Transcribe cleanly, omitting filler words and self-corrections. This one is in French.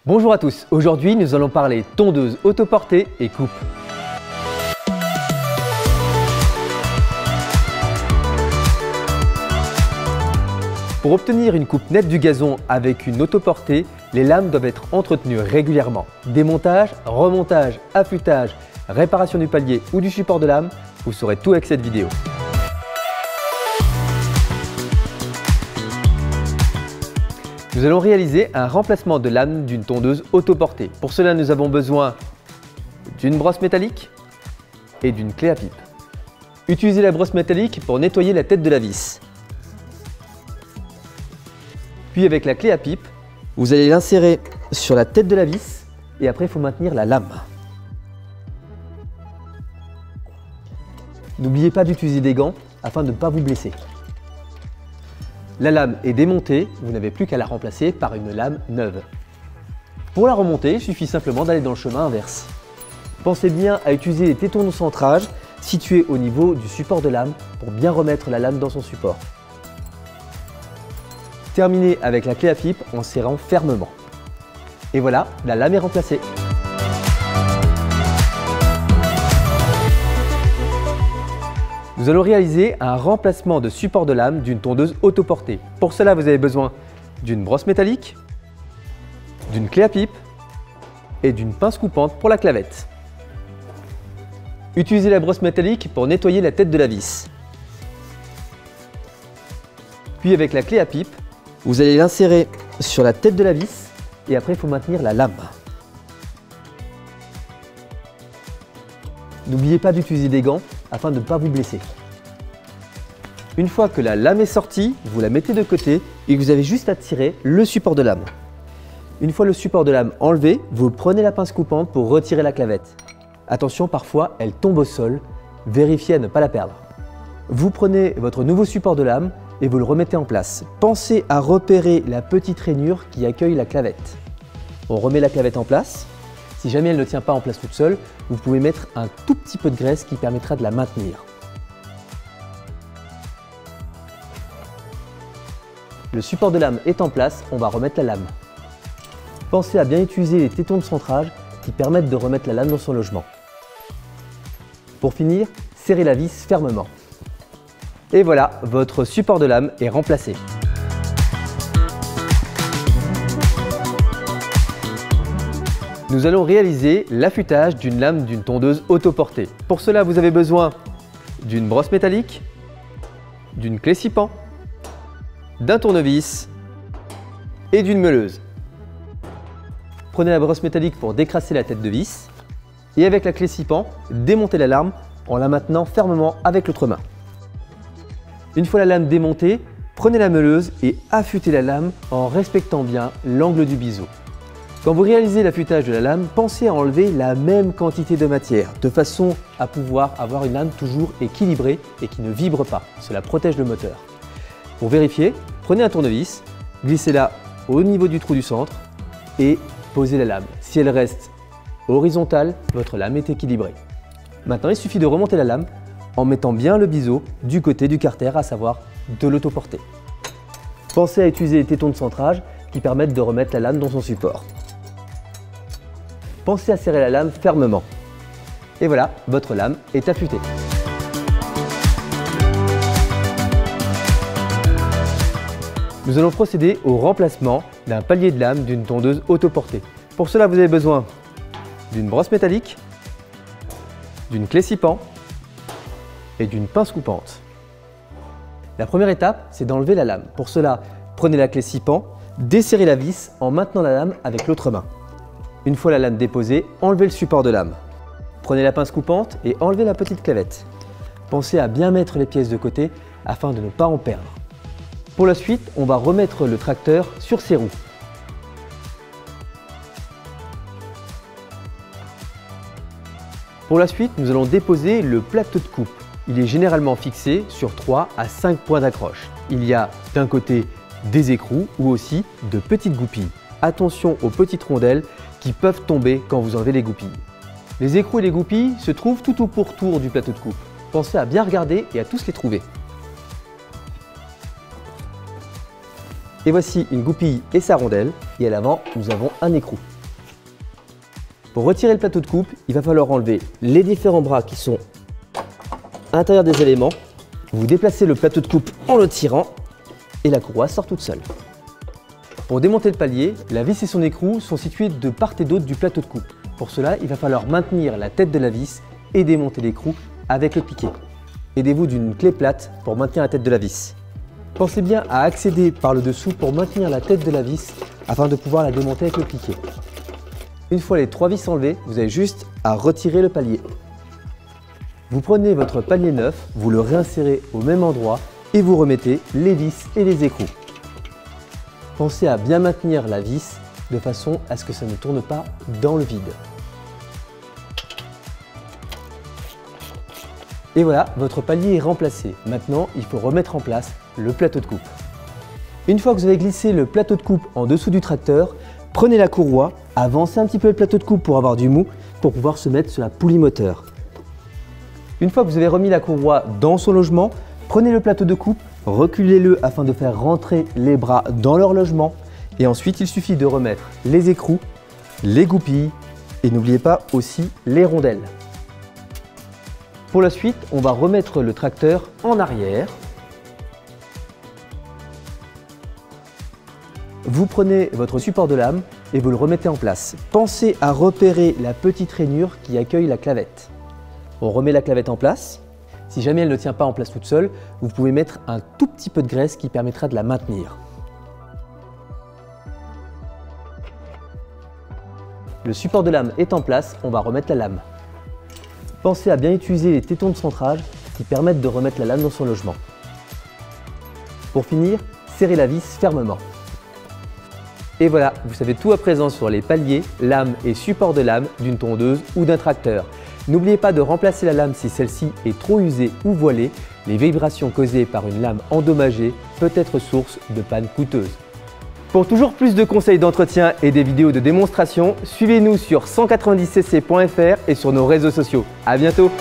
Bonjour à tous, aujourd'hui nous allons parler tondeuse autoportée et coupe. Pour obtenir une coupe nette du gazon avec une autoportée, les lames doivent être entretenues régulièrement. Démontage, remontage, affûtage, réparation du palier ou du support de lame, vous saurez tout avec cette vidéo. Nous allons réaliser un remplacement de lame d'une tondeuse autoportée. Pour cela, nous avons besoin d'une brosse métallique et d'une clé à pipe. Utilisez la brosse métallique pour nettoyer la tête de la vis. Puis avec la clé à pipe, vous allez l'insérer sur la tête de la vis et après il faut maintenir la lame. N'oubliez pas d'utiliser des gants afin de ne pas vous blesser. La lame est démontée, vous n'avez plus qu'à la remplacer par une lame neuve. Pour la remonter, il suffit simplement d'aller dans le chemin inverse. Pensez bien à utiliser les tétons de centrage situés au niveau du support de lame pour bien remettre la lame dans son support. Terminez avec la clé à pipe en serrant fermement. Et voilà, la lame est remplacée. Nous allons réaliser un remplacement de support de lame d'une tondeuse autoportée. Pour cela, vous avez besoin d'une brosse métallique, d'une clé à pipe et d'une pince coupante pour la clavette. Utilisez la brosse métallique pour nettoyer la tête de la vis. Puis avec la clé à pipe, vous allez l'insérer sur la tête de la vis et après il faut maintenir la lame. N'oubliez pas d'utiliser des gants afin de ne pas vous blesser. Une fois que la lame est sortie, vous la mettez de côté et vous avez juste à tirer le support de lame. Une fois le support de lame enlevé, vous prenez la pince coupante pour retirer la clavette. Attention, parfois elle tombe au sol, vérifiez à ne pas la perdre. Vous prenez votre nouveau support de lame et vous le remettez en place. Pensez à repérer la petite rainure qui accueille la clavette. On remet la clavette en place. Si jamais elle ne tient pas en place toute seule, vous pouvez mettre un tout petit peu de graisse qui permettra de la maintenir. Le support de lame est en place, on va remettre la lame. Pensez à bien utiliser les tétons de centrage qui permettent de remettre la lame dans son logement. Pour finir, serrez la vis fermement. Et voilà, votre support de lame est remplacé. Nous allons réaliser l'affûtage d'une lame d'une tondeuse autoportée. Pour cela, vous avez besoin d'une brosse métallique, d'une clé scie pan, d'un tournevis et d'une meuleuse. Prenez la brosse métallique pour décrasser la tête de vis et avec la clé scie pan, démontez la lame en la maintenant fermement avec l'autre main. Une fois la lame démontée, prenez la meuleuse et affûtez la lame en respectant bien l'angle du biseau. Quand vous réalisez l'affûtage de la lame, pensez à enlever la même quantité de matière, de façon à pouvoir avoir une lame toujours équilibrée et qui ne vibre pas. Cela protège le moteur. Pour vérifier, prenez un tournevis, glissez-la au niveau du trou du centre et posez la lame. Si elle reste horizontale, votre lame est équilibrée. Maintenant, il suffit de remonter la lame en mettant bien le biseau du côté du carter, à savoir de l'autoportée. Pensez à utiliser les tétons de centrage qui permettent de remettre la lame dans son support. Pensez à serrer la lame fermement. Et voilà, votre lame est affûtée. Nous allons procéder au remplacement d'un palier de lame d'une tondeuse autoportée. Pour cela, vous avez besoin d'une brosse métallique, d'une clé scie pan et d'une pince coupante. La première étape, c'est d'enlever la lame. Pour cela, prenez la clé scie pan, desserrez la vis en maintenant la lame avec l'autre main. Une fois la lame déposée, enlevez le support de lame. Prenez la pince coupante et enlevez la petite clavette. Pensez à bien mettre les pièces de côté afin de ne pas en perdre. Pour la suite, on va remettre le tracteur sur ses roues. Pour la suite, nous allons déposer le plateau de coupe. Il est généralement fixé sur 3 à 5 points d'accroche. Il y a d'un côté des écrous ou aussi de petites goupilles. Attention aux petites rondelles qui peuvent tomber quand vous enlevez les goupilles. Les écrous et les goupilles se trouvent tout au pourtour du plateau de coupe. Pensez à bien regarder et à tous les trouver. Et voici une goupille et sa rondelle, et à l'avant, nous avons un écrou. Pour retirer le plateau de coupe, il va falloir enlever les différents bras qui sont à l'intérieur des éléments. Vous déplacez le plateau de coupe en le tirant et la courroie sort toute seule. Pour démonter le palier, la vis et son écrou sont situés de part et d'autre du plateau de coupe. Pour cela, il va falloir maintenir la tête de la vis et démonter l'écrou avec le piquet. Aidez-vous d'une clé plate pour maintenir la tête de la vis. Pensez bien à accéder par le dessous pour maintenir la tête de la vis afin de pouvoir la démonter avec le piquet. Une fois les 3 vis enlevées, vous avez juste à retirer le palier. Vous prenez votre palier neuf, vous le réinsérez au même endroit et vous remettez les vis et les écrous. Pensez à bien maintenir la vis de façon à ce que ça ne tourne pas dans le vide. Et voilà, votre palier est remplacé. Maintenant, il faut remettre en place le plateau de coupe. Une fois que vous avez glissé le plateau de coupe en dessous du tracteur, prenez la courroie, avancez un petit peu le plateau de coupe pour avoir du mou, pour pouvoir se mettre sur la poulie moteur. Une fois que vous avez remis la courroie dans son logement, prenez le plateau de coupe, reculez-le afin de faire rentrer les bras dans leur logement. Et ensuite, il suffit de remettre les écrous, les goupilles et n'oubliez pas aussi les rondelles. Pour la suite, on va remettre le tracteur en arrière. Vous prenez votre support de lame et vous le remettez en place. Pensez à repérer la petite rainure qui accueille la clavette. On remet la clavette en place. Si jamais elle ne tient pas en place toute seule, vous pouvez mettre un tout petit peu de graisse qui permettra de la maintenir. Le support de lame est en place, on va remettre la lame. Pensez à bien utiliser les tétons de centrage qui permettent de remettre la lame dans son logement. Pour finir, serrez la vis fermement. Et voilà, vous savez tout à présent sur les paliers, lames et supports de lame d'une tondeuse ou d'un tracteur. N'oubliez pas de remplacer la lame si celle-ci est trop usée ou voilée. Les vibrations causées par une lame endommagée peuvent être source de panne coûteuse. Pour toujours plus de conseils d'entretien et des vidéos de démonstration, suivez-nous sur 190cc.fr et sur nos réseaux sociaux. À bientôt!